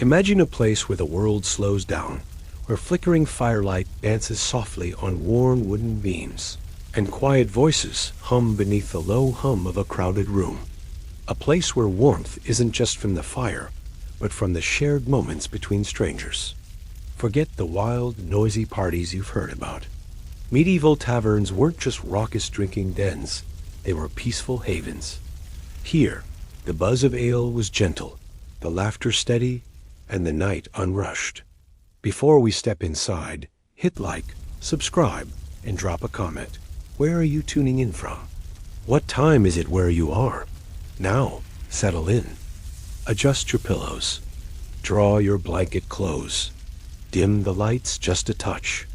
Imagine a place where the world slows down, where flickering firelight dances softly on worn wooden beams, and quiet voices hum beneath the low hum of a crowded room. A place where warmth isn't just from the fire, but from the shared moments between strangers. Forget the wild, noisy parties you've heard about. Medieval taverns weren't just raucous drinking dens, they were peaceful havens. Here, the buzz of ale was gentle, the laughter steady, and the night unrushed. Before we step inside, hit like, subscribe, and drop a comment. Where are you tuning in from? What time is it where you are? Now, settle in. Adjust your pillows. Draw your blanket close. Dim the lights just a touch.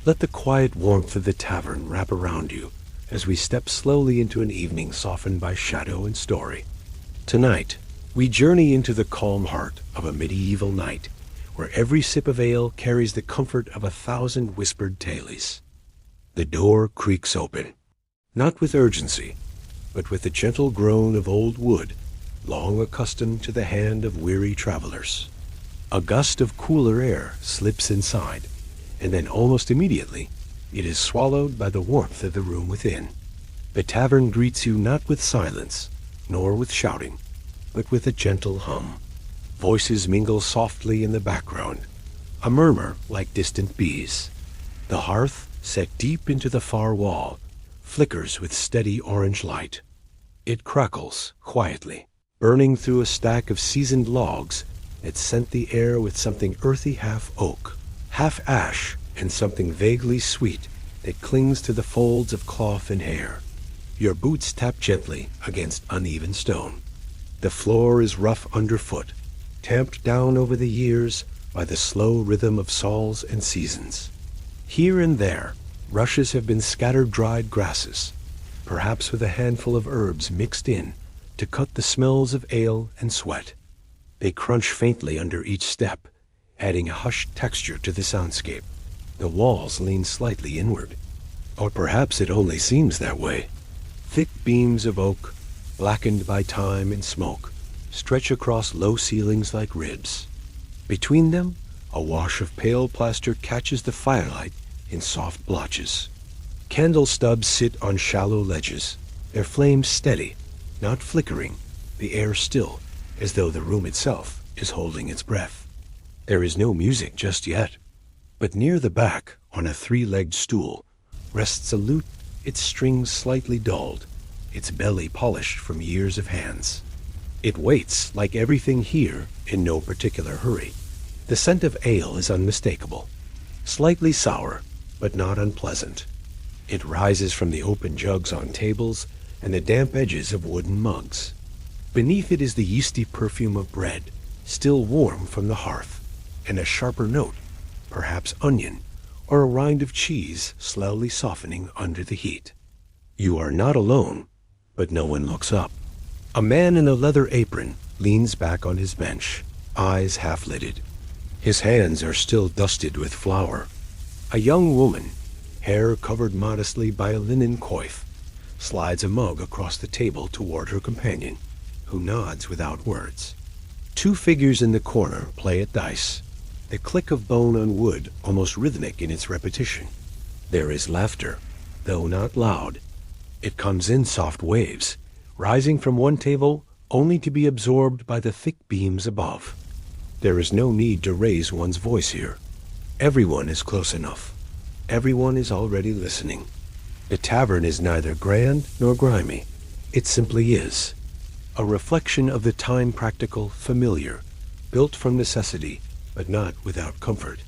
Let the quiet warmth of the tavern wrap around you as we step slowly into an evening softened by shadow and story. Tonight, we journey into the calm heart of a medieval night, where every sip of ale carries the comfort of 1,000 whispered tales. The door creaks open, not with urgency, but with the gentle groan of old wood, long accustomed to the hand of weary travelers. A gust of cooler air slips inside, and then almost immediately, it is swallowed by the warmth of the room within. The tavern greets you not with silence, nor with shouting, but with a gentle hum. Voices mingle softly in the background, a murmur like distant bees. The hearth, set deep into the far wall, flickers with steady orange light. It crackles quietly, burning through a stack of seasoned logs that scent the air with something earthy, half oak, half ash, and something vaguely sweet that clings to the folds of cloth and hair. Your boots tap gently against uneven stone. The floor is rough underfoot, tamped down over the years by the slow rhythm of sols and seasons. Here and there, rushes have been scattered dried grasses, perhaps with a handful of herbs mixed in to cut the smells of ale and sweat. They crunch faintly under each step, adding a hushed texture to the soundscape. The walls lean slightly inward, or perhaps it only seems that way. Thick beams of oak, blackened by time and smoke, stretch across low ceilings like ribs. Between them, a wash of pale plaster catches the firelight in soft blotches. Candle stubs sit on shallow ledges, their flames steady, not flickering, the air still, as though the room itself is holding its breath. There is no music just yet, but near the back, on a three-legged stool, rests a lute, its strings slightly dulled, its belly polished from years of hands. It waits, like everything here, in no particular hurry. The scent of ale is unmistakable, slightly sour, but not unpleasant. It rises from the open jugs on tables and the damp edges of wooden mugs. Beneath it is the yeasty perfume of bread, still warm from the hearth, and a sharper note, perhaps onion, or a rind of cheese slowly softening under the heat. You are not alone, but no one looks up. A man in a leather apron leans back on his bench, eyes half-lidded. His hands are still dusted with flour. A young woman, hair covered modestly by a linen coif, slides a mug across the table toward her companion, who nods without words. Two figures in the corner play at dice, the click of bone on wood almost rhythmic in its repetition. There is laughter, though not loud. It comes in soft waves, rising from one table only to be absorbed by the thick beams above. There is no need to raise one's voice here. Everyone is close enough. Everyone is already listening. The tavern is neither grand nor grimy. It simply is. A reflection of the time-practical familiar, built from necessity, but not without comfort.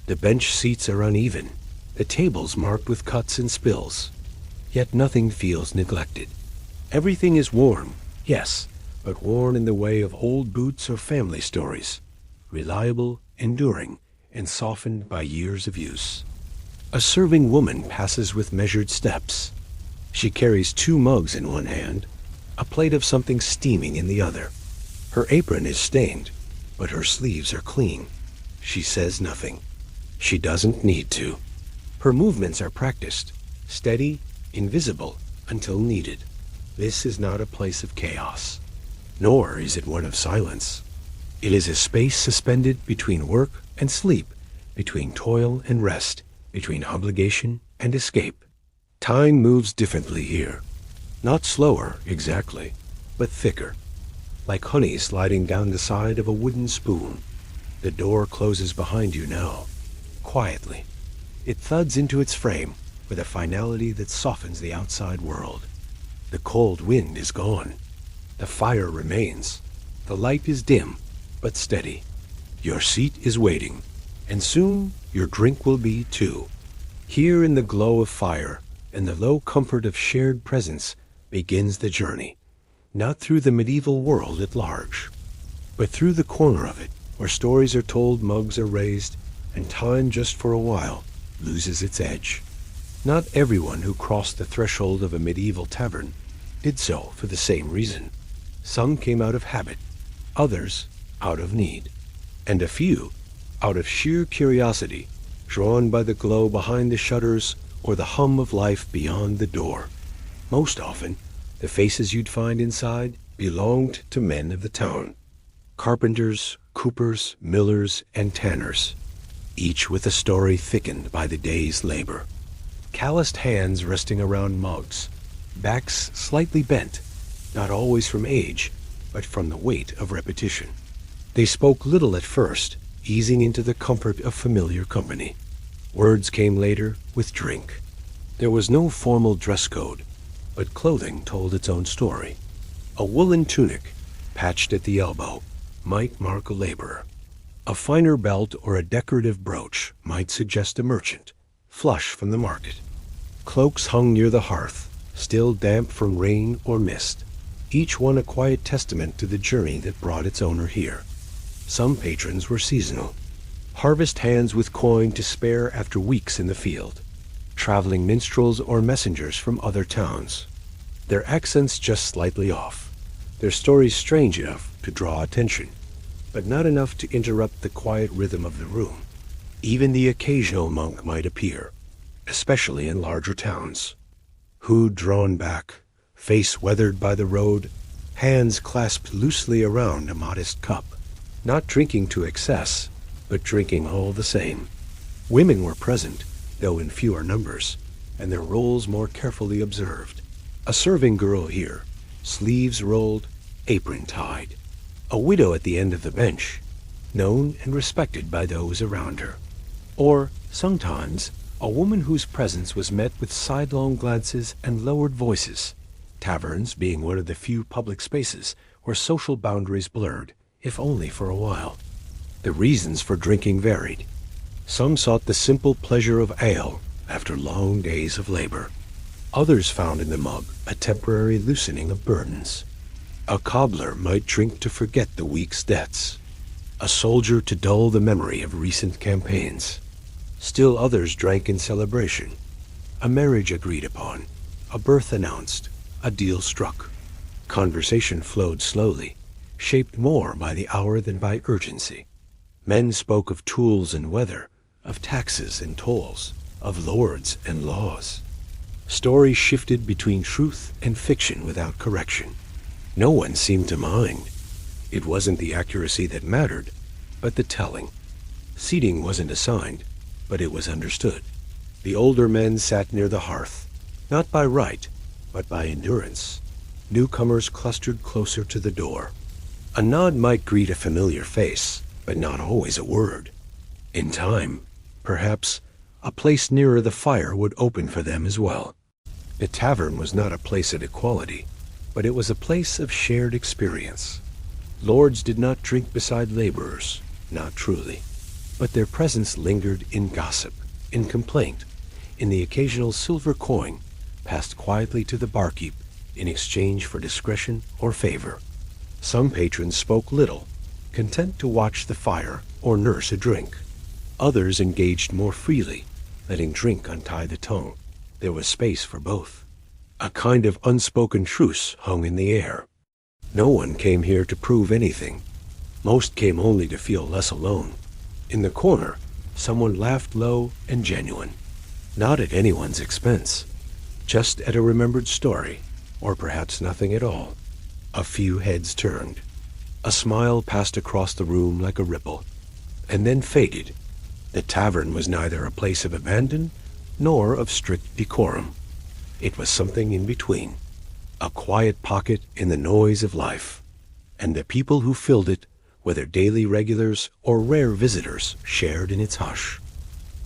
The bench seats are uneven, the tables marked with cuts and spills. Yet nothing feels neglected. Everything is worn, yes, but worn in the way of old boots or family stories, reliable, enduring, and softened by years of use. A serving woman passes with measured steps. She carries 2 mugs in one hand, a plate of something steaming in the other. Her apron is stained, but her sleeves are clean. She says nothing. She doesn't need to. Her movements are practiced, steady, invisible, until needed. This is not a place of chaos, nor is it one of silence. It is a space suspended between work and sleep, between toil and rest, between obligation and escape. Time moves differently here. Not slower, exactly, but thicker, like honey sliding down the side of a wooden spoon. The door closes behind you now, quietly. It thuds into its frame with a finality that softens the outside world. The cold wind is gone. The fire remains. The light is dim, but steady. Your seat is waiting, and soon your drink will be too. Here in the glow of fire and the low comfort of shared presence begins the journey, not through the medieval world at large, but through the corner of it, where stories are told, mugs are raised, and time just for a while loses its edge. Not everyone who crossed the threshold of a medieval tavern did so for the same reason. Some came out of habit, others out of need, and a few out of sheer curiosity, drawn by the glow behind the shutters or the hum of life beyond the door. Most often, the faces you'd find inside belonged to men of the town. Carpenters, coopers, millers, and tanners, each with a story thickened by the day's labor. Calloused hands resting around mugs, backs slightly bent, not always from age, but from the weight of repetition. They spoke little at first, easing into the comfort of familiar company. Words came later with drink. There was no formal dress code, but clothing told its own story. A woolen tunic, patched at the elbow, might mark a laborer. A finer belt or a decorative brooch might suggest a merchant, flush from the market. Cloaks hung near the hearth, still damp from rain or mist, each one a quiet testament to the journey that brought its owner here. Some patrons were seasonal, harvest hands with coin to spare after weeks in the field, traveling minstrels or messengers from other towns. Their accents just slightly off, their stories strange enough to draw attention, but not enough to interrupt the quiet rhythm of the room. Even the occasional monk might appear, especially in larger towns. Hood drawn back, face weathered by the road, hands clasped loosely around a modest cup. Not drinking to excess, but drinking all the same. Women were present, though in fewer numbers, and their roles more carefully observed. A serving girl here, sleeves rolled, apron tied. A widow at the end of the bench, known and respected by those around her. Or, sometimes, a woman whose presence was met with sidelong glances and lowered voices, taverns being one of the few public spaces where social boundaries blurred, if only for a while. The reasons for drinking varied. Some sought the simple pleasure of ale after long days of labor. Others found in the mug a temporary loosening of burdens. A cobbler might drink to forget the week's debts, a soldier to dull the memory of recent campaigns. Still others drank in celebration, a marriage agreed upon, a birth announced, a deal struck. Conversation flowed slowly, shaped more by the hour than by urgency. Men spoke of tools and weather, of taxes and tolls, of lords and laws. Stories shifted between truth and fiction without correction. No one seemed to mind. It wasn't the accuracy that mattered, but the telling. Seating wasn't assigned, but it was understood. The older men sat near the hearth, not by right, but by endurance. Newcomers clustered closer to the door. A nod might greet a familiar face, but not always a word. In time, perhaps, a place nearer the fire would open for them as well. The tavern was not a place of equality, but it was a place of shared experience. Lords did not drink beside laborers, not truly, but their presence lingered in gossip, in complaint, in the occasional silver coin passed quietly to the barkeep in exchange for discretion or favor. Some patrons spoke little, content to watch the fire or nurse a drink. Others engaged more freely, letting drink untie the tongue. There was space for both. A kind of unspoken truce hung in the air. No one came here to prove anything. Most came only to feel less alone. In the corner, someone laughed low and genuine. Not at anyone's expense, just at a remembered story, or perhaps nothing at all. A few heads turned. A smile passed across the room like a ripple, and then faded. The tavern was neither a place of abandon nor of strict decorum. It was something in between, a quiet pocket in the noise of life, and the people who filled it, whether daily regulars or rare visitors, shared in its hush.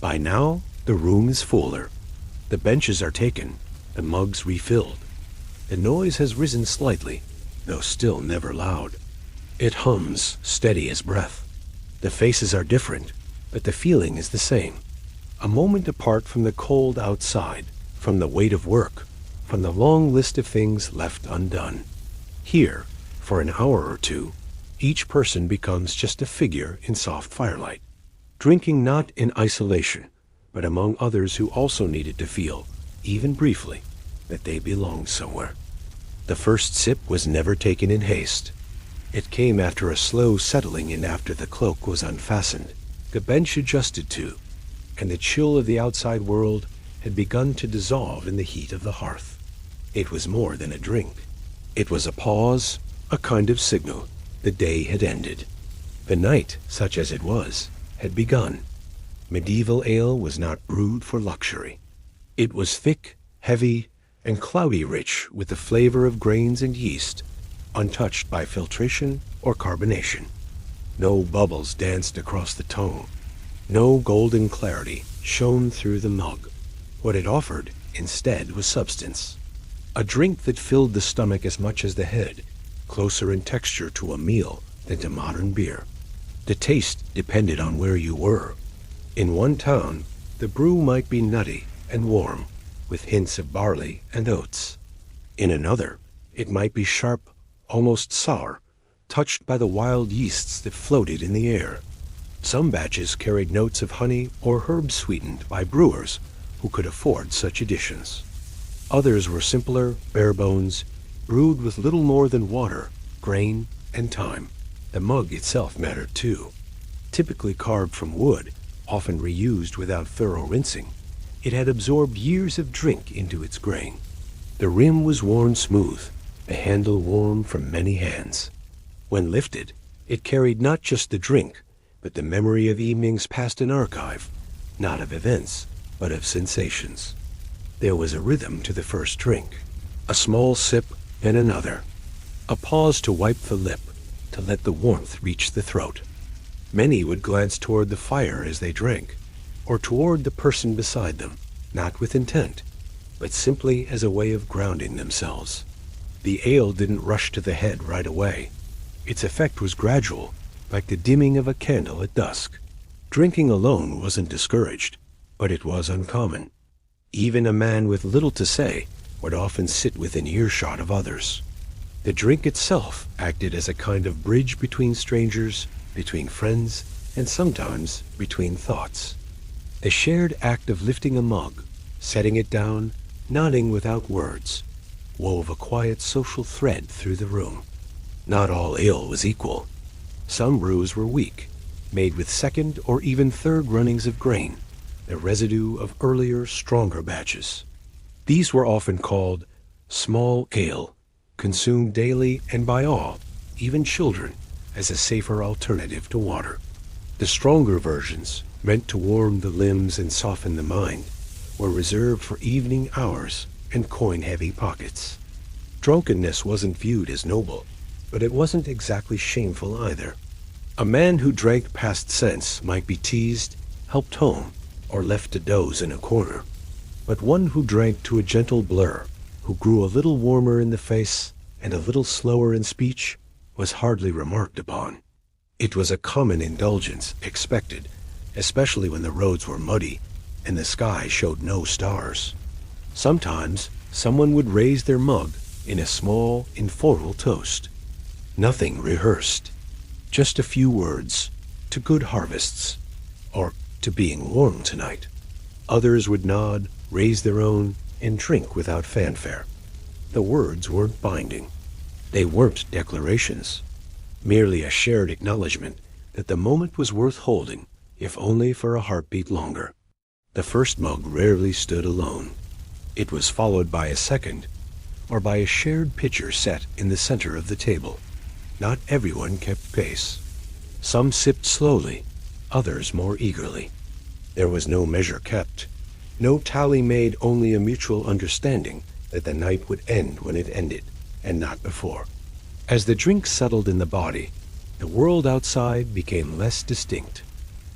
By now, the room is fuller. The benches are taken, the mugs refilled. The noise has risen slightly, though still never loud. It hums, steady as breath. The faces are different, but the feeling is the same. A moment apart from the cold outside, from the weight of work, from the long list of things left undone. Here, for an hour or two, each person becomes just a figure in soft firelight, drinking not in isolation, but among others who also needed to feel, even briefly, that they belonged somewhere. The first sip was never taken in haste. It came after a slow settling in after the cloak was unfastened, the bench adjusted to, and the chill of the outside world had begun to dissolve in the heat of the hearth. It was more than a drink. It was a pause, a kind of signal. The day had ended. The night, such as it was, had begun. Medieval ale was not brewed for luxury. It was thick, heavy, and cloudy rich with the flavor of grains and yeast, untouched by filtration or carbonation. No bubbles danced across the tone. No golden clarity shone through the mug. What it offered, instead, was substance. A drink that filled the stomach as much as the head, closer in texture to a meal than to modern beer. The taste depended on where you were. In one town, the brew might be nutty and warm, with hints of barley and oats. In another, it might be sharp, almost sour, touched by the wild yeasts that floated in the air. Some batches carried notes of honey or herbs sweetened by brewers who could afford such additions. Others were simpler, bare bones, brewed with little more than water, grain, and time. The mug itself mattered too. Typically carved from wood, often reused without thorough rinsing, it had absorbed years of drink into its grain. The rim was worn smooth, the handle warm from many hands. When lifted, it carried not just the drink, but the memory of evenings past in archive, not of events, but of sensations. There was a rhythm to the first drink, a small sip and another, a pause to wipe the lip, to let the warmth reach the throat. Many would glance toward the fire as they drank, or toward the person beside them, not with intent, but simply as a way of grounding themselves. The ale didn't rush to the head right away. Its effect was gradual, like the dimming of a candle at dusk. Drinking alone wasn't discouraged, but it was uncommon. Even a man with little to say would often sit within earshot of others. The drink itself acted as a kind of bridge between strangers, between friends, and sometimes between thoughts. The shared act of lifting a mug, setting it down, nodding without words, wove a quiet social thread through the room. Not all ale was equal. Some brews were weak, made with second or even third runnings of grain, the residue of earlier, stronger batches. These were often called small ale, consumed daily and by all, even children, as a safer alternative to water. The stronger versions, meant to warm the limbs and soften the mind, were reserved for evening hours and coin-heavy pockets. Drunkenness wasn't viewed as noble, but it wasn't exactly shameful either. A man who drank past sense might be teased, helped home, or left to doze in a corner. But one who drank to a gentle blur, who grew a little warmer in the face and a little slower in speech, was hardly remarked upon. It was a common indulgence, expected, especially when the roads were muddy and the sky showed no stars. Sometimes someone would raise their mug in a small, informal toast. Nothing rehearsed. Just a few words, to good harvests, or to being warm tonight. Others would nod, raise their own, and drink without fanfare. The words weren't binding. They weren't declarations. Merely a shared acknowledgement that the moment was worth holding, if only for a heartbeat longer. The first mug rarely stood alone. It was followed by a second, or by a shared pitcher set in the center of the table. Not everyone kept pace. Some sipped slowly, others more eagerly. There was no measure kept, no tally made, only a mutual understanding that the night would end when it ended, and not before. As the drink settled in the body, the world outside became less distinct.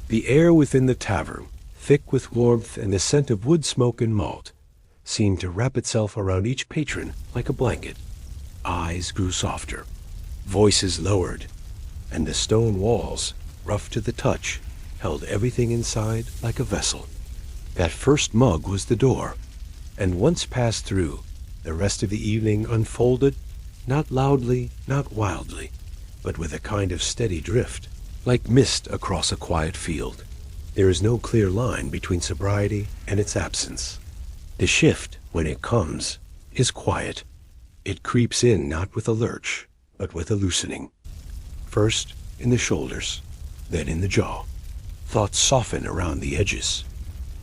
The air within the tavern, thick with warmth and the scent of wood smoke and malt, seemed to wrap itself around each patron like a blanket. Eyes grew softer, voices lowered, and the stone walls, rough to the touch, held everything inside like a vessel. That first mug was the door, and once passed through, the rest of the evening unfolded, not loudly, not wildly, but with a kind of steady drift, like mist across a quiet field. There is no clear line between sobriety and its absence. The shift, when it comes, is quiet. It creeps in not with a lurch, but with a loosening. First in the shoulders, then in the jaw. Thoughts soften around the edges.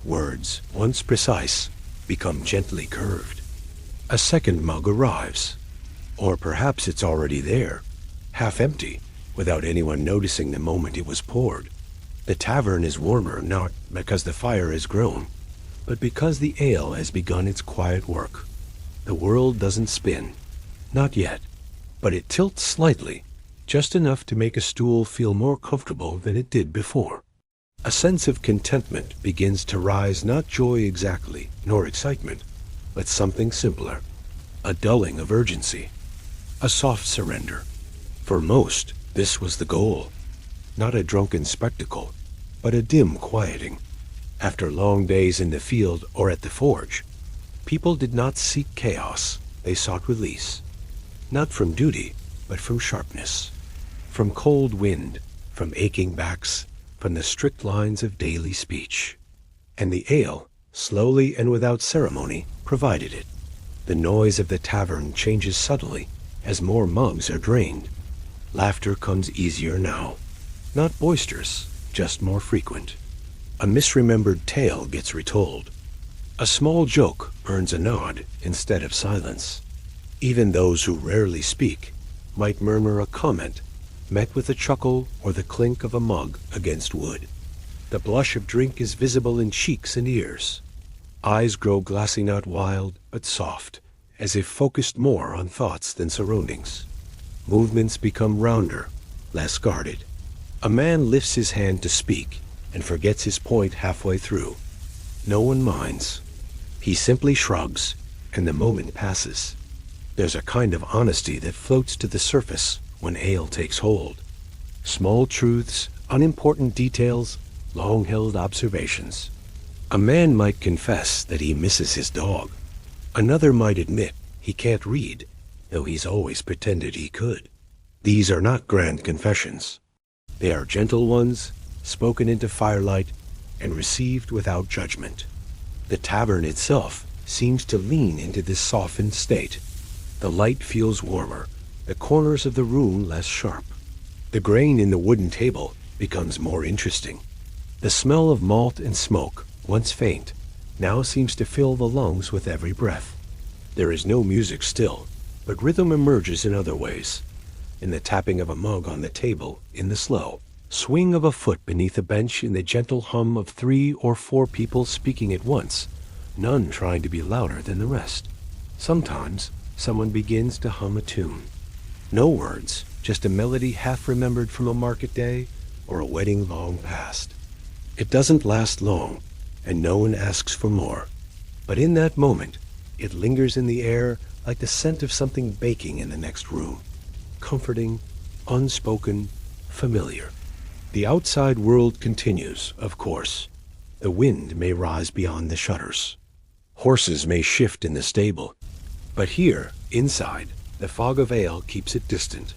Words, once precise, become gently curved. A second mug arrives. Or perhaps it's already there, half empty, without anyone noticing the moment it was poured. The tavern is warmer not because the fire has grown, but because the ale has begun its quiet work. The world doesn't spin, not yet, but it tilts slightly, just enough to make a stool feel more comfortable than it did before. A sense of contentment begins to rise, not joy exactly, nor excitement, but something simpler, a dulling of urgency, a soft surrender. For most, this was the goal, not a drunken spectacle, but a dim quieting. After long days in the field or at the forge, people did not seek chaos, they sought release, not from duty, but from sharpness, from cold wind, from aching backs, from the strict lines of daily speech. And the ale, slowly and without ceremony, provided it. The noise of the tavern changes subtly as more mugs are drained. Laughter comes easier now, not boisterous, just more frequent. A misremembered tale gets retold. A small joke earns a nod instead of silence. Even those who rarely speak might murmur a comment, met with a chuckle or the clink of a mug against wood. The blush of drink is visible in cheeks and ears. Eyes grow glassy, not wild, but soft, as if focused more on thoughts than surroundings. Movements become rounder, less guarded. A man lifts his hand to speak and forgets his point halfway through. No one minds. He simply shrugs, and the moment passes. There's a kind of honesty that floats to the surface when ale takes hold. Small truths, unimportant details, long-held observations. A man might confess that he misses his dog. Another might admit he can't read, though he's always pretended he could. These are not grand confessions. They are gentle ones, spoken into firelight and received without judgment. The tavern itself seems to lean into this softened state. The light feels warmer, the corners of the room less sharp. The grain in the wooden table becomes more interesting. The smell of malt and smoke, once faint, now seems to fill the lungs with every breath. There is no music still, but rhythm emerges in other ways. In the tapping of a mug on the table, in the slow swing of a foot beneath a bench, in the gentle hum of 3 or 4 people speaking at once, none trying to be louder than the rest. Sometimes someone begins to hum a tune. No words, just a melody half remembered from a market day or a wedding long past. It doesn't last long, and no one asks for more. But in that moment, it lingers in the air like the scent of something baking in the next room. Comforting, unspoken, familiar. The outside world continues, of course. The wind may rise beyond the shutters. Horses may shift in the stable. But here, inside, the fog of ale keeps it distant,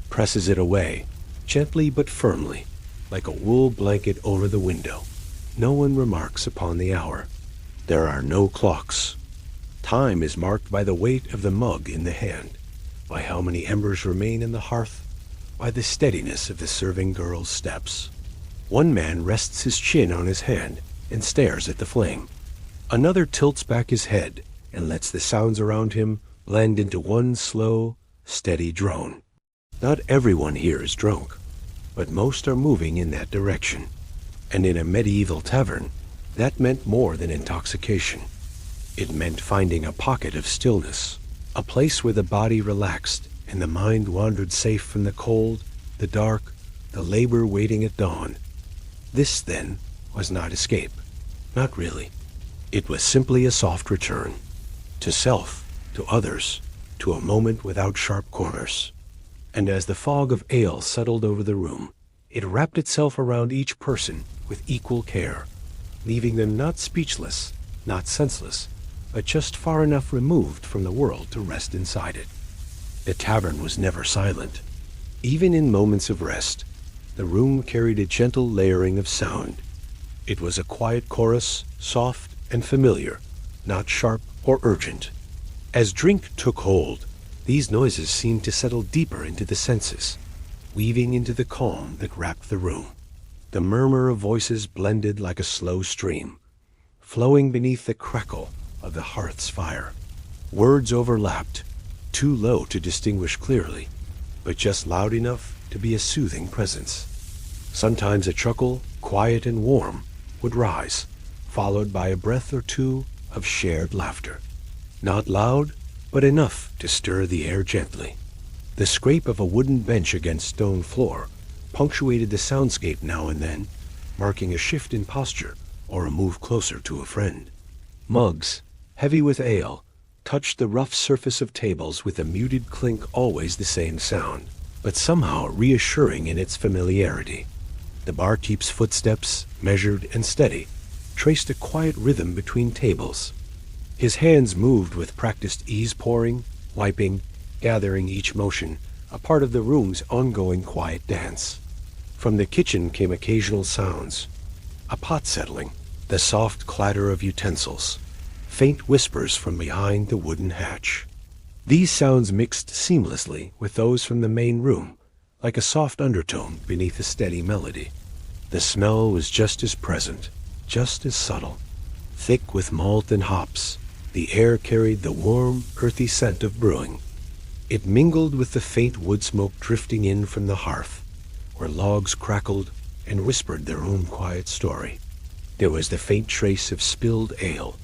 presses it away, gently but firmly, like a wool blanket over the window. No one remarks upon the hour. There are no clocks. Time is marked by the weight of the mug in the hand, by how many embers remain in the hearth, by the steadiness of the serving girl's steps. One man rests his chin on his hand and stares at the flame. Another tilts back his head and lets the sounds around him blend into one slow, steady drone. Not everyone here is drunk, but most are moving in that direction. And in a medieval tavern, that meant more than intoxication. It meant finding a pocket of stillness, a place where the body relaxed and the mind wandered safe from the cold, the dark, the labor waiting at dawn. This, then, was not escape. Not really. It was simply a soft return. To self, to others, to a moment without sharp corners. And as the fog of ale settled over the room, it wrapped itself around each person with equal care, leaving them not speechless, not senseless, but just far enough removed from the world to rest inside it. The tavern was never silent. Even in moments of rest, the room carried a gentle layering of sound. It was a quiet chorus, soft and familiar, not sharp or urgent. As drink took hold, these noises seemed to settle deeper into the senses, weaving into the calm that wrapped the room. The murmur of voices blended like a slow stream, flowing beneath the crackle of the hearth's fire. Words overlapped, too low to distinguish clearly, but just loud enough to be a soothing presence. Sometimes a chuckle, quiet and warm, would rise, followed by a breath or two of shared laughter. Not loud, but enough to stir the air gently. The scrape of a wooden bench against stone floor punctuated the soundscape now and then, marking a shift in posture or a move closer to a friend. Mugs, heavy with ale, touched the rough surface of tables with a muted clink, always the same sound, but somehow reassuring in its familiarity. The barkeep's footsteps, measured and steady, traced a quiet rhythm between tables. His hands moved with practiced ease, pouring, wiping, gathering each motion, a part of the room's ongoing quiet dance. From the kitchen came occasional sounds, a pot settling, the soft clatter of utensils, faint whispers from behind the wooden hatch. These sounds mixed seamlessly with those from the main room, like a soft undertone beneath a steady melody. The smell was just as present, just as subtle. Thick with malt and hops, the air carried the warm, earthy scent of brewing. It mingled with the faint wood smoke drifting in from the hearth, where logs crackled and whispered their own quiet story. There was the faint trace of spilled ale,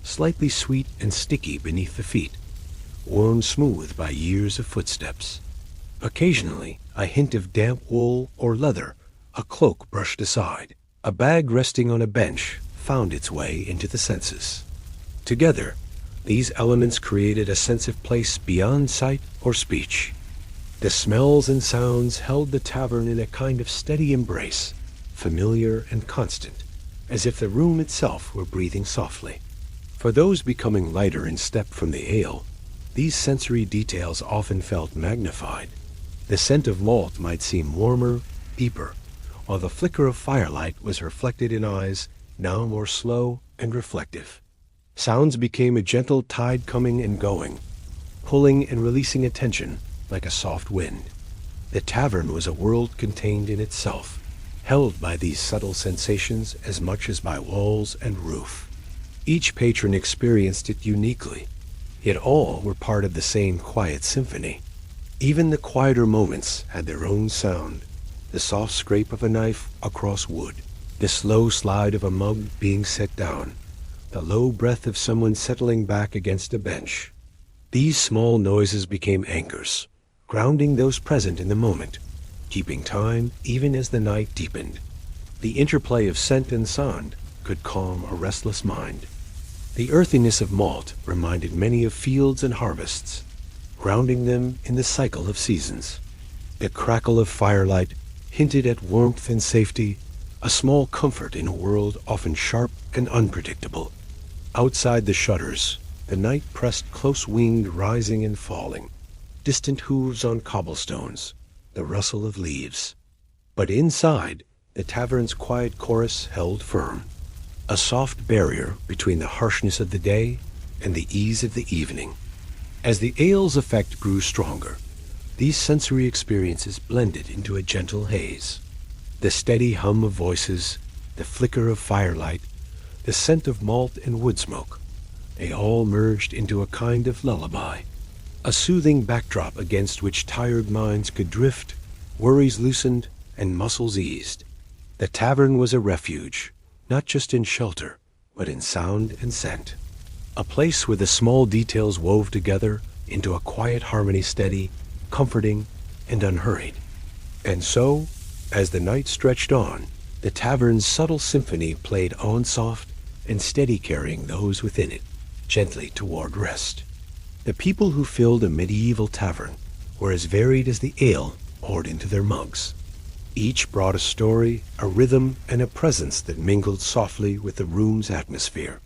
slightly sweet and sticky beneath the feet, worn smooth by years of footsteps. Occasionally, a hint of damp wool or leather, a cloak brushed aside, a bag resting on a bench, found its way into the senses. Together, these elements created a sense of place beyond sight or speech. The smells and sounds held the tavern in a kind of steady embrace, familiar and constant, as if the room itself were breathing softly. For those becoming lighter in step from the ale, these sensory details often felt magnified. The scent of malt might seem warmer, deeper, while the flicker of firelight was reflected in eyes now more slow and reflective. Sounds became a gentle tide coming and going, pulling and releasing attention like a soft wind. The tavern was a world contained in itself, held by these subtle sensations as much as by walls and roof. Each patron experienced it uniquely, yet all were part of the same quiet symphony. Even the quieter moments had their own sound, the soft scrape of a knife across wood, the slow slide of a mug being set down, the low breath of someone settling back against a bench. These small noises became anchors, grounding those present in the moment, keeping time even as the night deepened. The interplay of scent and sound could calm a restless mind. The earthiness of malt reminded many of fields and harvests, grounding them in the cycle of seasons. The crackle of firelight hinted at warmth and safety, a small comfort in a world often sharp and unpredictable. Outside the shutters, the night pressed close-winged, rising and falling, distant hooves on cobblestones, the rustle of leaves. But inside, the tavern's quiet chorus held firm, a soft barrier between the harshness of the day and the ease of the evening. As the ale's effect grew stronger, these sensory experiences blended into a gentle haze. The steady hum of voices, the flicker of firelight, the scent of malt and wood smoke, they all merged into a kind of lullaby, A soothing backdrop against which tired minds could drift, worries loosened, and muscles eased. The tavern was a refuge, not just in shelter, but in sound and scent. A place where the small details wove together into a quiet harmony, steady, comforting, and unhurried. And so, as the night stretched on, the tavern's subtle symphony played on soft and steady, carrying those within it gently toward rest. The people who filled a medieval tavern were as varied as the ale poured into their mugs. Each brought a story, a rhythm, and a presence that mingled softly with the room's atmosphere.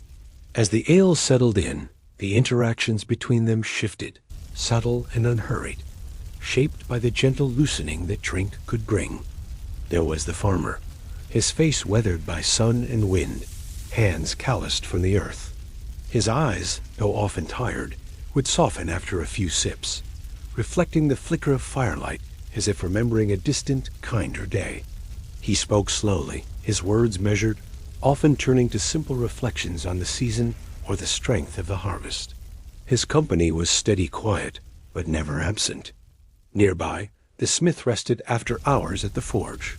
As the ale settled in, the interactions between them shifted, subtle and unhurried, shaped by the gentle loosening that drink could bring. There was the farmer, his face weathered by sun and wind, hands calloused from the earth. His eyes, though often tired, would soften after a few sips, reflecting the flicker of firelight as if remembering a distant, kinder day. He spoke slowly, his words measured, often turning to simple reflections on the season or the strength of the harvest. His company was steady quiet, but never absent. Nearby, the smith rested after hours at the forge.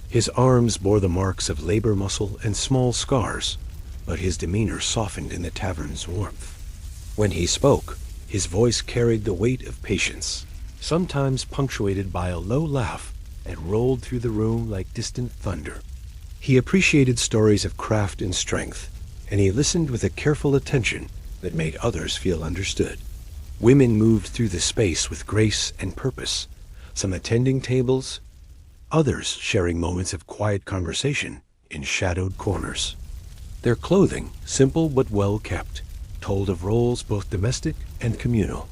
His arms bore the marks of labor muscle and small scars, but his demeanor softened in the tavern's warmth. When he spoke, his voice carried the weight of patience, sometimes punctuated by a low laugh that rolled through the room like distant thunder. He appreciated stories of craft and strength, and he listened with a careful attention that made others feel understood. Women moved through the space with grace and purpose, some attending tables, others sharing moments of quiet conversation in shadowed corners. Their clothing, simple but well kept, told of roles both domestic and communal.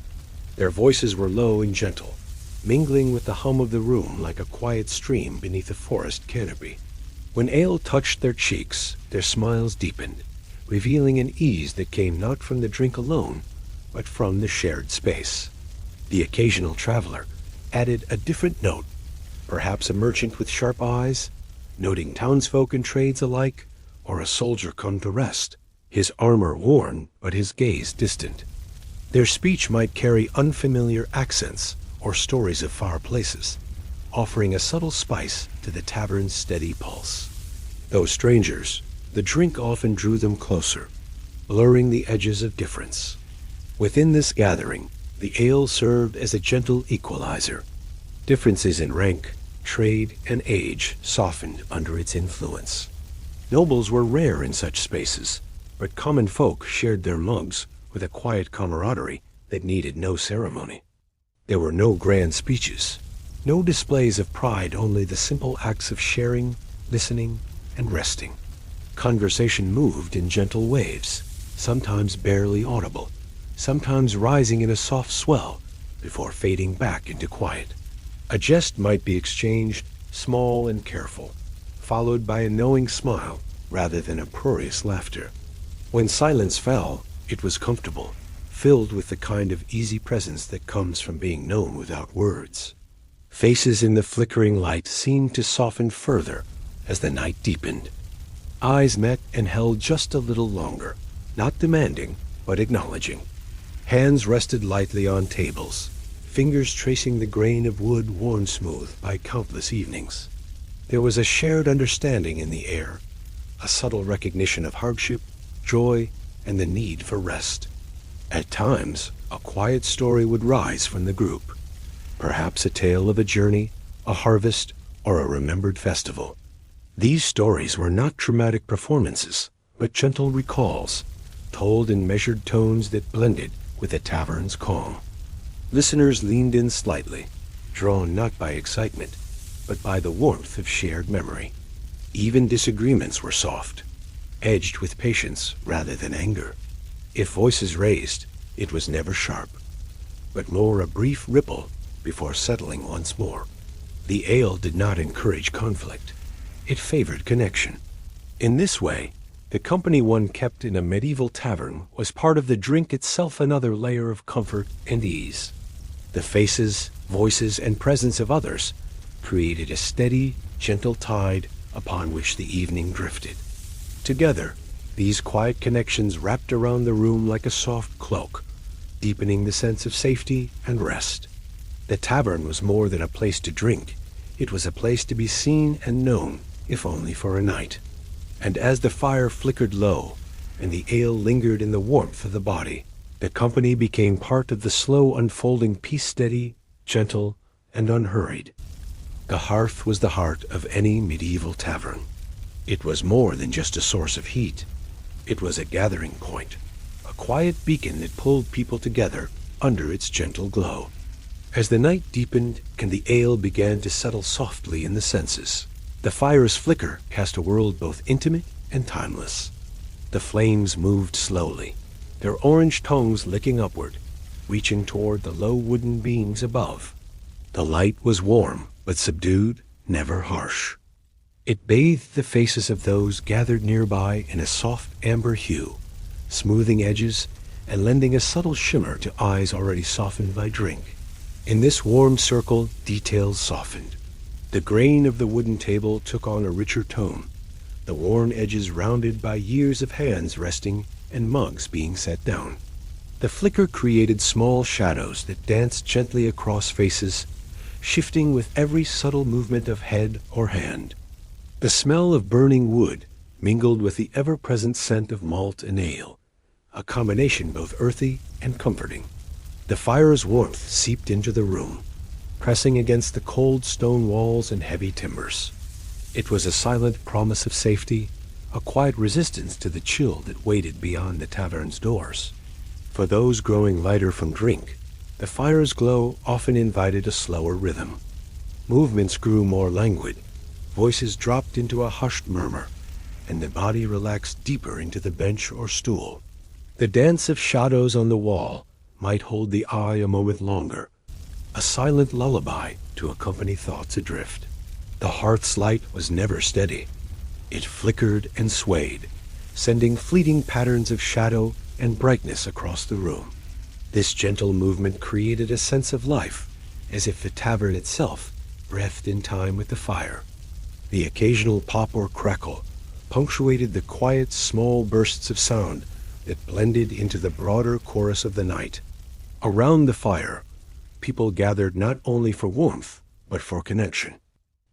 Their voices were low and gentle, mingling with the hum of the room like a quiet stream beneath a forest canopy. When ale touched their cheeks, their smiles deepened, revealing an ease that came not from the drink alone, but from the shared space. The occasional traveler added a different note, perhaps a merchant with sharp eyes, noting townsfolk and trades alike, or a soldier come to rest, his armor worn but his gaze distant. Their speech might carry unfamiliar accents or stories of far places, offering a subtle spice to the tavern's steady pulse. Though strangers, the drink often drew them closer, blurring the edges of difference. Within this gathering, the ale served as a gentle equalizer. Differences in rank, trade, and age softened under its influence. Nobles were rare in such spaces, but common folk shared their mugs with a quiet camaraderie that needed no ceremony. There were no grand speeches, no displays of pride, only the simple acts of sharing, listening, and resting. Conversation moved in gentle waves, sometimes barely audible, sometimes rising in a soft swell before fading back into quiet. A jest might be exchanged, small and careful, followed by a knowing smile rather than uproarious laughter. When silence fell, it was comfortable, filled with the kind of easy presence that comes from being known without words. Faces in the flickering light seemed to soften further as the night deepened. Eyes met and held just a little longer, not demanding, but acknowledging. Hands rested lightly on tables, fingers tracing the grain of wood worn smooth by countless evenings. There was a shared understanding in the air, a subtle recognition of hardship, joy, and the need for rest. At times, a quiet story would rise from the group, perhaps a tale of a journey, a harvest, or a remembered festival. These stories were not dramatic performances, but gentle recalls, told in measured tones that blended with the tavern's calm. Listeners leaned in slightly, drawn not by excitement, but by the warmth of shared memory. Even disagreements were soft, edged with patience rather than anger. If voices raised, it was never sharp, but more a brief ripple before settling once more. The ale did not encourage conflict. It favored connection. In this way, the company one kept in a medieval tavern was part of the drink itself, another layer of comfort and ease. The faces, voices, and presence of others created a steady, gentle tide upon which the evening drifted. Together, these quiet connections wrapped around the room like a soft cloak, deepening the sense of safety and rest. The tavern was more than a place to drink. It was a place to be seen and known, if only for a night. And as the fire flickered low, and the ale lingered in the warmth of the body, the company became part of the slow unfolding peace, steady, gentle, and unhurried. The hearth was the heart of any medieval tavern. It was more than just a source of heat. It was a gathering point, a quiet beacon that pulled people together under its gentle glow. As the night deepened and the ale began to settle softly in the senses, the fire's flicker cast a world both intimate and timeless. The flames moved slowly, their orange tongues licking upward, reaching toward the low wooden beams above. The light was warm, but subdued, never harsh. It bathed the faces of those gathered nearby in a soft amber hue, smoothing edges and lending a subtle shimmer to eyes already softened by drink. In this warm circle, details softened. The grain of the wooden table took on a richer tone, the worn edges rounded by years of hands resting and mugs being set down. The flicker created small shadows that danced gently across faces, shifting with every subtle movement of head or hand. The smell of burning wood mingled with the ever-present scent of malt and ale, a combination both earthy and comforting. The fire's warmth seeped into the room, pressing against the cold stone walls and heavy timbers. It was a silent promise of safety, a quiet resistance to the chill that waited beyond the tavern's doors. For those growing lighter from drink, the fire's glow often invited a slower rhythm. Movements grew more languid, voices dropped into a hushed murmur, and the body relaxed deeper into the bench or stool. The dance of shadows on the wall might hold the eye a moment longer, a silent lullaby to accompany thoughts adrift. The hearth's light was never steady. It flickered and swayed, sending fleeting patterns of shadow and brightness across the room. This gentle movement created a sense of life, as if the tavern itself breathed in time with the fire. The occasional pop or crackle punctuated the quiet, small bursts of sound that blended into the broader chorus of the night. Around the fire, people gathered not only for warmth, but for connection.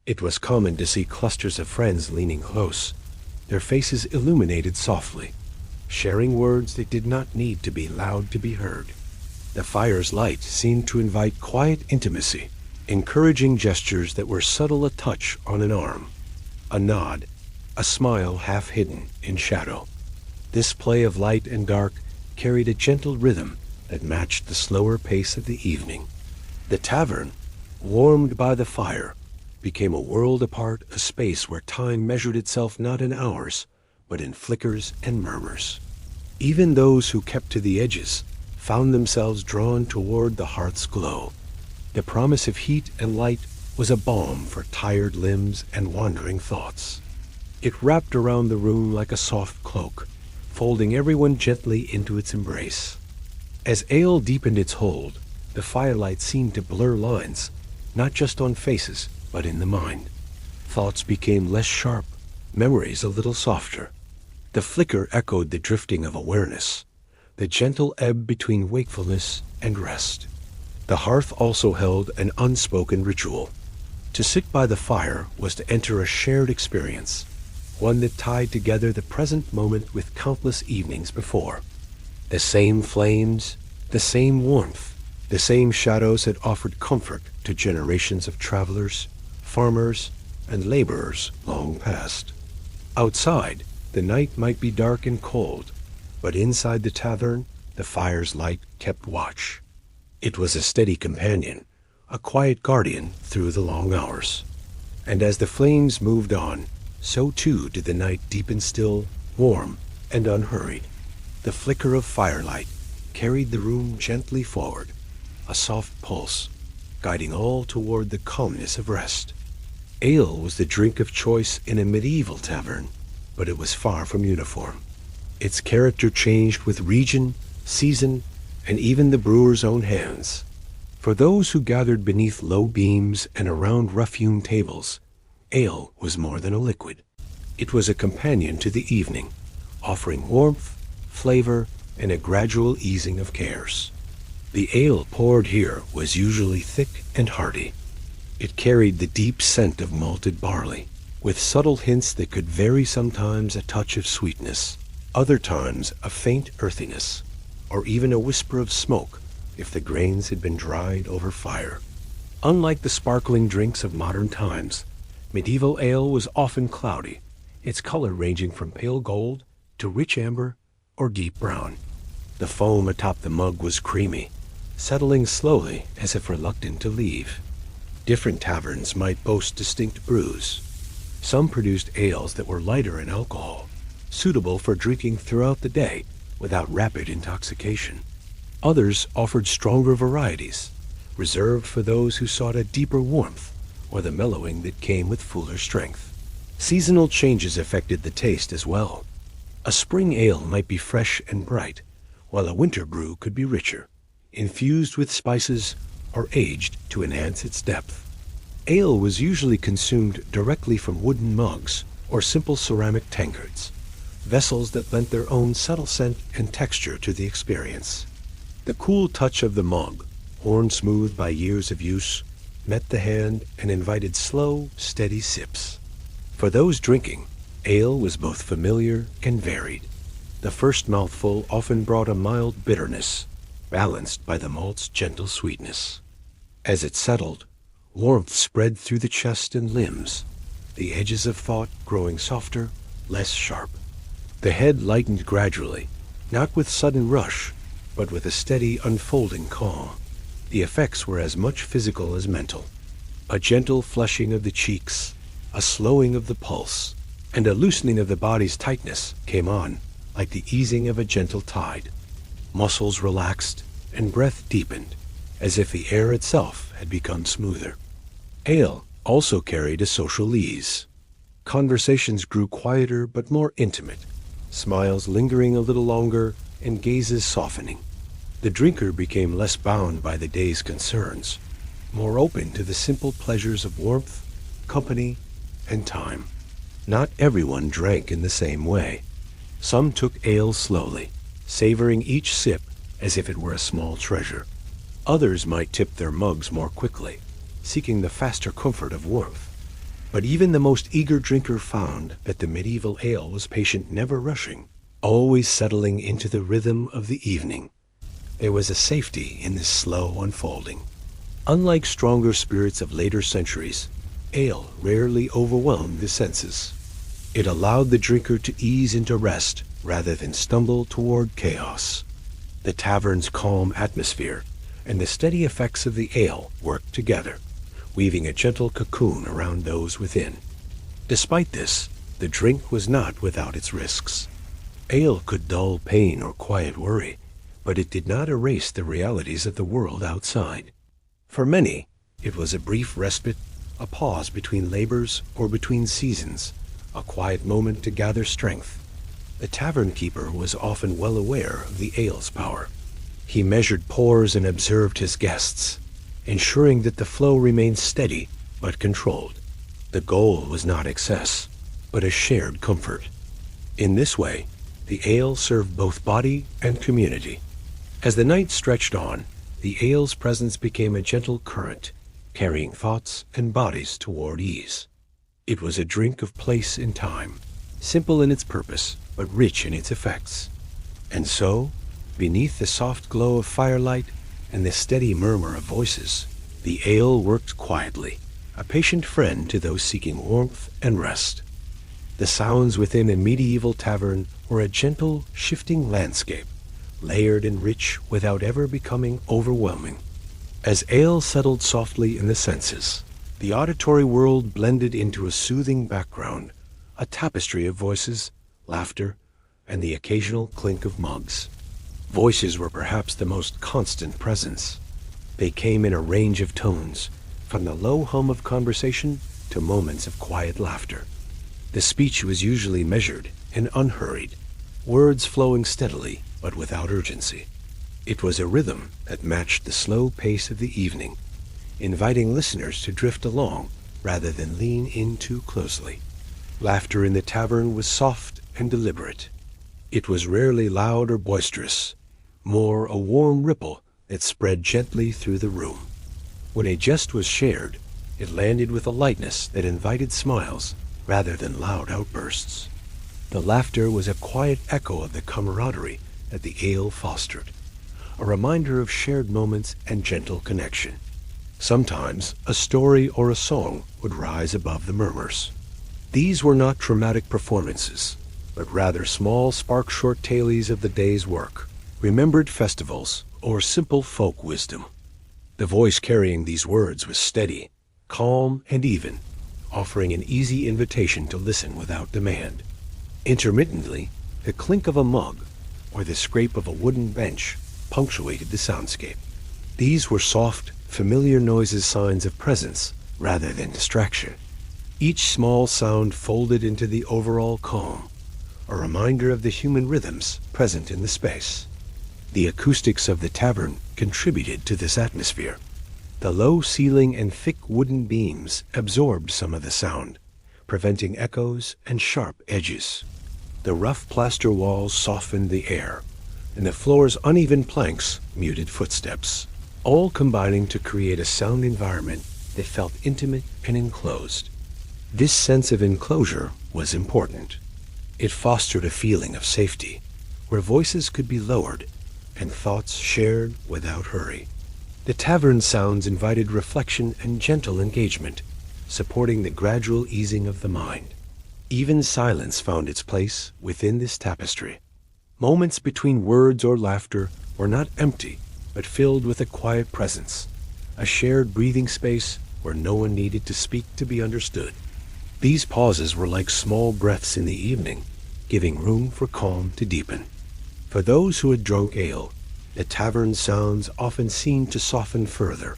It was common to see clusters of friends leaning close, their faces illuminated softly, sharing words that did not need to be loud to be heard. The fire's light seemed to invite quiet intimacy, encouraging gestures that were subtle, a touch on an arm, a nod, a smile half hidden in shadow. This play of light and dark carried a gentle rhythm that matched the slower pace of the evening. The tavern, warmed by the fire, became a world apart, a space where time measured itself not in hours, but in flickers and murmurs. Even those who kept to the edges found themselves drawn toward the hearth's glow. The promise of heat and light was a balm for tired limbs and wandering thoughts. It wrapped around the room like a soft cloak, folding everyone gently into its embrace. As ale deepened its hold, the firelight seemed to blur lines, not just on faces, but in the mind. Thoughts became less sharp, memories a little softer. The flicker echoed the drifting of awareness, the gentle ebb between wakefulness and rest. The hearth also held an unspoken ritual. To sit by the fire was to enter a shared experience, one that tied together the present moment with countless evenings before. The same flames, the same warmth, the same shadows had offered comfort to generations of travelers, farmers, and laborers long past. Outside, the night might be dark and cold, but inside the tavern, the fire's light kept watch. It was a steady companion, a quiet guardian through the long hours. And as the flames moved on, so too did the night deepen still, warm, and unhurried. The flicker of firelight carried the room gently forward, a soft pulse, guiding all toward the calmness of rest. Ale was the drink of choice in a medieval tavern, but it was far from uniform. Its character changed with region, season, and even the brewer's own hands. For those who gathered beneath low beams and around rough-hewn tables, ale was more than a liquid. It was a companion to the evening, offering warmth, flavor, and a gradual easing of cares. The ale poured here was usually thick and hearty. It carried the deep scent of malted barley, with subtle hints that could vary, sometimes a touch of sweetness, other times a faint earthiness, or even a whisper of smoke if the grains had been dried over fire. Unlike the sparkling drinks of modern times, medieval ale was often cloudy, its color ranging from pale gold to rich amber or deep brown. The foam atop the mug was creamy, settling slowly as if reluctant to leave. Different taverns might boast distinct brews. Some produced ales that were lighter in alcohol, suitable for drinking throughout the day without rapid intoxication. Others offered stronger varieties, reserved for those who sought a deeper warmth or the mellowing that came with fuller strength. Seasonal changes affected the taste as well. A spring ale might be fresh and bright, while a winter brew could be richer, infused with spices or aged to enhance its depth. Ale was usually consumed directly from wooden mugs or simple ceramic tankards, vessels that lent their own subtle scent and texture to the experience. The cool touch of the mug, worn smooth by years of use, met the hand and invited slow, steady sips. For those drinking, ale was both familiar and varied. The first mouthful often brought a mild bitterness, balanced by the malt's gentle sweetness. As it settled, warmth spread through the chest and limbs, the edges of thought growing softer, less sharp. The head lightened gradually, not with sudden rush, but with a steady unfolding calm. The effects were as much physical as mental. A gentle flushing of the cheeks, a slowing of the pulse, and a loosening of the body's tightness came on, like the easing of a gentle tide. Muscles relaxed and breath deepened, as if the air itself had become smoother. Ale also carried a social ease. Conversations grew quieter but more intimate, smiles lingering a little longer and gazes softening. The drinker became less bound by the day's concerns, more open to the simple pleasures of warmth, company, and time. Not everyone drank in the same way. Some took ale slowly, savoring each sip as if it were a small treasure. Others might tip their mugs more quickly, seeking the faster comfort of warmth. But even the most eager drinker found that the medieval ale was patient, never rushing, always settling into the rhythm of the evening. There was a safety in this slow unfolding. Unlike stronger spirits of later centuries, ale rarely overwhelmed the senses. It allowed the drinker to ease into rest rather than stumble toward chaos. The tavern's calm atmosphere and the steady effects of the ale worked together, weaving a gentle cocoon around those within. Despite this, the drink was not without its risks. Ale could dull pain or quiet worry, but it did not erase the realities of the world outside. For many, it was a brief respite, a pause between labors or between seasons, a quiet moment to gather strength. The tavern keeper was often well aware of the ale's power. He measured pours and observed his guests, ensuring that the flow remained steady but controlled. The goal was not excess, but a shared comfort. In this way, the ale served both body and community. As the night stretched on, the ale's presence became a gentle current, carrying thoughts and bodies toward ease. It was a drink of place and time, simple in its purpose, but rich in its effects. And so, beneath the soft glow of firelight and the steady murmur of voices, the ale worked quietly, a patient friend to those seeking warmth and rest. The sounds within a medieval tavern were a gentle, shifting landscape, layered and rich without ever becoming overwhelming. As ale settled softly in the senses, the auditory world blended into a soothing background, a tapestry of voices, laughter, and the occasional clink of mugs. Voices were perhaps the most constant presence. They came in a range of tones, from the low hum of conversation to moments of quiet laughter. The speech was usually measured and unhurried, words flowing steadily but without urgency. It was a rhythm that matched the slow pace of the evening, inviting listeners to drift along rather than lean in too closely. Laughter in the tavern was soft and deliberate. It was rarely loud or boisterous, more a warm ripple that spread gently through the room. When a jest was shared, it landed with a lightness that invited smiles rather than loud outbursts. The laughter was a quiet echo of the camaraderie that the ale fostered, a reminder of shared moments and gentle connection. Sometimes a story or a song would rise above the murmurs. These were not dramatic performances, but rather small spark-short tales of the day's work, remembered festivals, or simple folk wisdom. The voice carrying these words was steady, calm, and even, offering an easy invitation to listen without demand. Intermittently, the clink of a mug or the scrape of a wooden bench punctuated the soundscape. These were soft, familiar noises, signs of presence rather than distraction. Each small sound folded into the overall calm, a reminder of the human rhythms present in the space. The acoustics of the tavern contributed to this atmosphere. The low ceiling and thick wooden beams absorbed some of the sound, preventing echoes and sharp edges. The rough plaster walls softened the air, and the floor's uneven planks muted footsteps, all combining to create a sound environment that felt intimate and enclosed. This sense of enclosure was important. It fostered a feeling of safety, where voices could be lowered and thoughts shared without hurry. The tavern sounds invited reflection and gentle engagement, supporting the gradual easing of the mind. Even silence found its place within this tapestry. Moments between words or laughter were not empty, but filled with a quiet presence, a shared breathing space where no one needed to speak to be understood. These pauses were like small breaths in the evening, giving room for calm to deepen. For those who had drunk ale, the tavern sounds often seemed to soften further.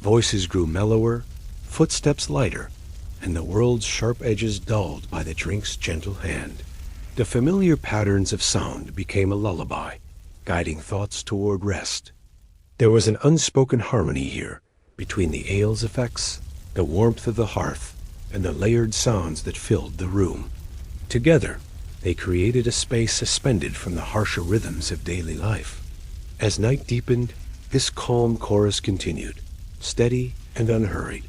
Voices grew mellower, footsteps lighter, and the world's sharp edges dulled by the drink's gentle hand. The familiar patterns of sound became a lullaby, guiding thoughts toward rest. There was an unspoken harmony here between the ale's effects, the warmth of the hearth, and the layered sounds that filled the room. Together, they created a space suspended from the harsher rhythms of daily life. As night deepened, this calm chorus continued, steady and unhurried.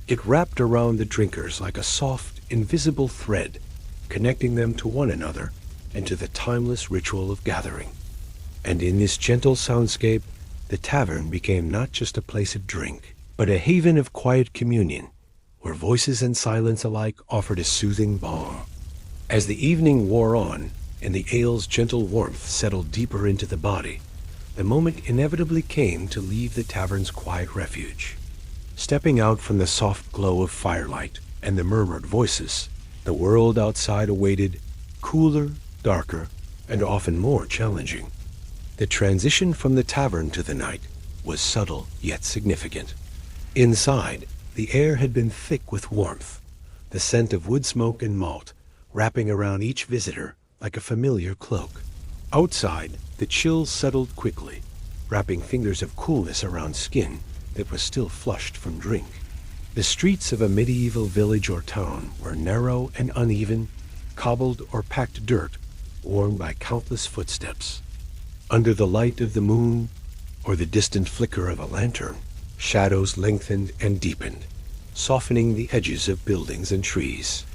It wrapped around the drinkers like a soft, invisible thread, connecting them to one another and to the timeless ritual of gathering. And in this gentle soundscape, the tavern became not just a place of drink, but a haven of quiet communion, where voices and silence alike offered a soothing balm. As the evening wore on, and the ale's gentle warmth settled deeper into the body, the moment inevitably came to leave the tavern's quiet refuge. Stepping out from the soft glow of firelight and the murmured voices, the world outside awaited, cooler, darker, and often more challenging. The transition from the tavern to the night was subtle yet significant. Inside, the air had been thick with warmth, the scent of wood smoke and malt wrapping around each visitor like a familiar cloak. Outside, the chill settled quickly, wrapping fingers of coolness around skin that was still flushed from drink. The streets of a medieval village or town were narrow and uneven, cobbled or packed dirt, worn by countless footsteps. Under the light of the moon or the distant flicker of a lantern, shadows lengthened and deepened, softening the edges of buildings and trees.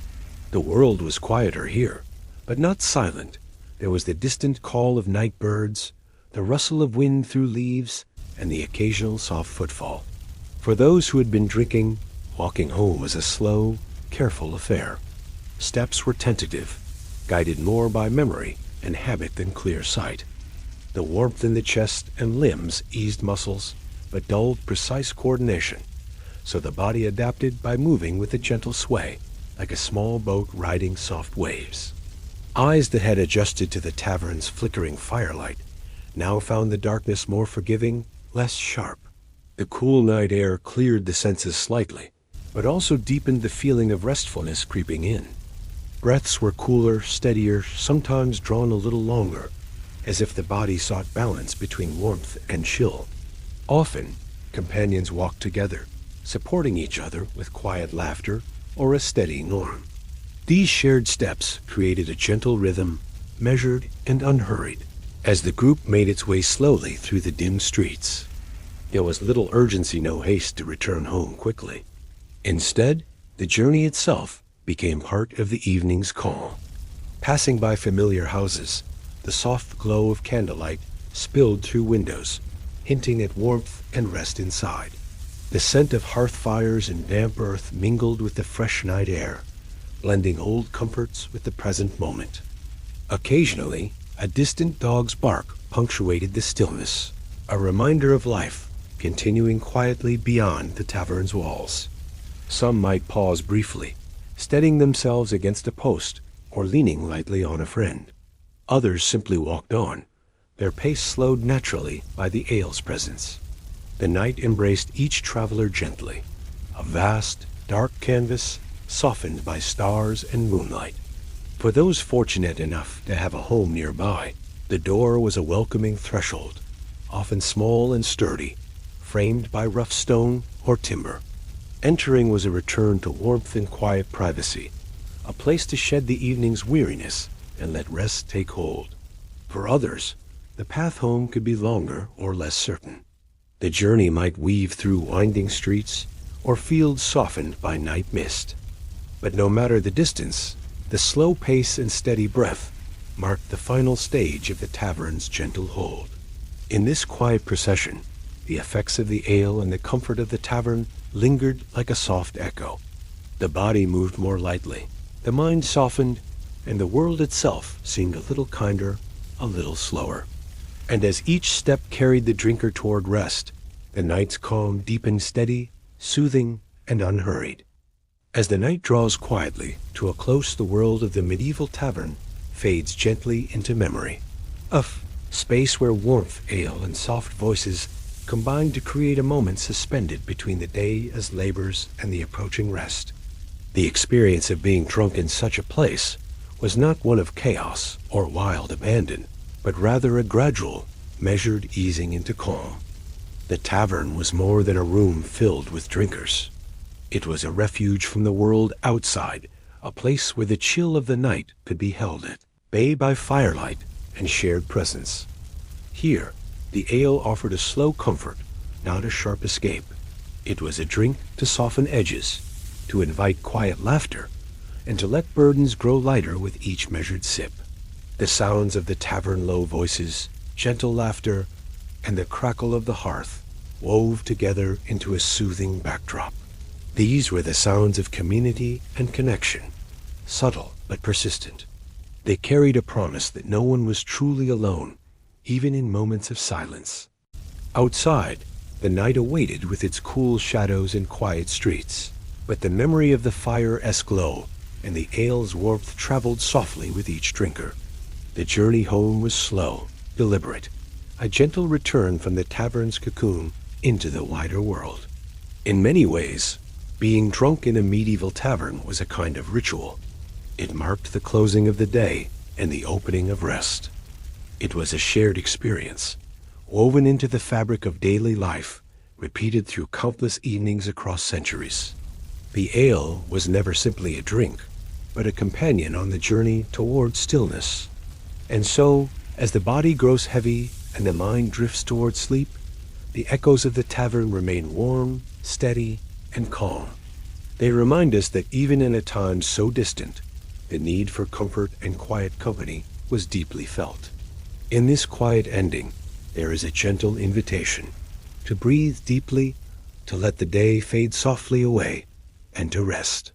The world was quieter here, but not silent. There was the distant call of night birds, the rustle of wind through leaves, and the occasional soft footfall. For those who had been drinking, walking home was a slow, careful affair. Steps were tentative, guided more by memory and habit than clear sight. The warmth in the chest and limbs eased muscles, but dulled precise coordination, so the body adapted by moving with a gentle sway, like a small boat riding soft waves. Eyes that had adjusted to the tavern's flickering firelight now found the darkness more forgiving, less sharp. The cool night air cleared the senses slightly, but also deepened the feeling of restfulness creeping in. Breaths were cooler, steadier, sometimes drawn a little longer, as if the body sought balance between warmth and chill. Often, companions walked together, supporting each other with quiet laughter or a steady norm. These shared steps created a gentle rhythm, measured and unhurried, as the group made its way slowly through the dim streets. There was little urgency, no haste to return home quickly. Instead, the journey itself became part of the evening's calm. Passing by familiar houses, the soft glow of candlelight spilled through windows, hinting at warmth and rest inside. The scent of hearth fires and damp earth mingled with the fresh night air, blending old comforts with the present moment. Occasionally, a distant dog's bark punctuated the stillness, a reminder of life continuing quietly beyond the tavern's walls. Some might pause briefly, steadying themselves against a post or leaning lightly on a friend. Others simply walked on, their pace slowed naturally by the ale's presence. The night embraced each traveler gently, a vast, dark canvas softened by stars and moonlight. For those fortunate enough to have a home nearby, the door was a welcoming threshold, often small and sturdy, framed by rough stone or timber. Entering was a return to warmth and quiet privacy, a place to shed the evening's weariness and let rest take hold. For others, the path home could be longer or less certain. The journey might weave through winding streets or fields softened by night mist. But no matter the distance, the slow pace and steady breath marked the final stage of the tavern's gentle hold. In this quiet procession, the effects of the ale and the comfort of the tavern lingered like a soft echo. The body moved more lightly, the mind softened, and the world itself seemed a little kinder, a little slower. And as each step carried the drinker toward rest, the night's calm deepened steady, soothing, and unhurried. As the night draws quietly to a close, the world of the medieval tavern fades gently into memory. A space where warmth, ale, and soft voices combined to create a moment suspended between the day's labors and the approaching rest. The experience of being drunk in such a place was not one of chaos or wild abandon, but rather a gradual, measured easing into calm. The tavern was more than a room filled with drinkers. It was a refuge from the world outside, a place where the chill of the night could be held at bay by firelight and shared presence. Here, the ale offered a slow comfort, not a sharp escape. It was a drink to soften edges, to invite quiet laughter, and to let burdens grow lighter with each measured sip. The sounds of the tavern, low voices, gentle laughter, and the crackle of the hearth wove together into a soothing backdrop. These were the sounds of community and connection, subtle but persistent. They carried a promise that no one was truly alone, even in moments of silence. Outside, the night awaited with its cool shadows and quiet streets, but the memory of the fire's glow and the ale's warmth traveled softly with each drinker. The journey home was slow, deliberate, a gentle return from the tavern's cocoon into the wider world. In many ways, being drunk in a medieval tavern was a kind of ritual. It marked the closing of the day and the opening of rest. It was a shared experience, woven into the fabric of daily life, repeated through countless evenings across centuries. The ale was never simply a drink, but a companion on the journey toward stillness. And so, as the body grows heavy and the mind drifts toward sleep, the echoes of the tavern remain warm, steady, and calm. They remind us that even in a time so distant, the need for comfort and quiet company was deeply felt. In this quiet ending, there is a gentle invitation to breathe deeply, to let the day fade softly away, and to rest.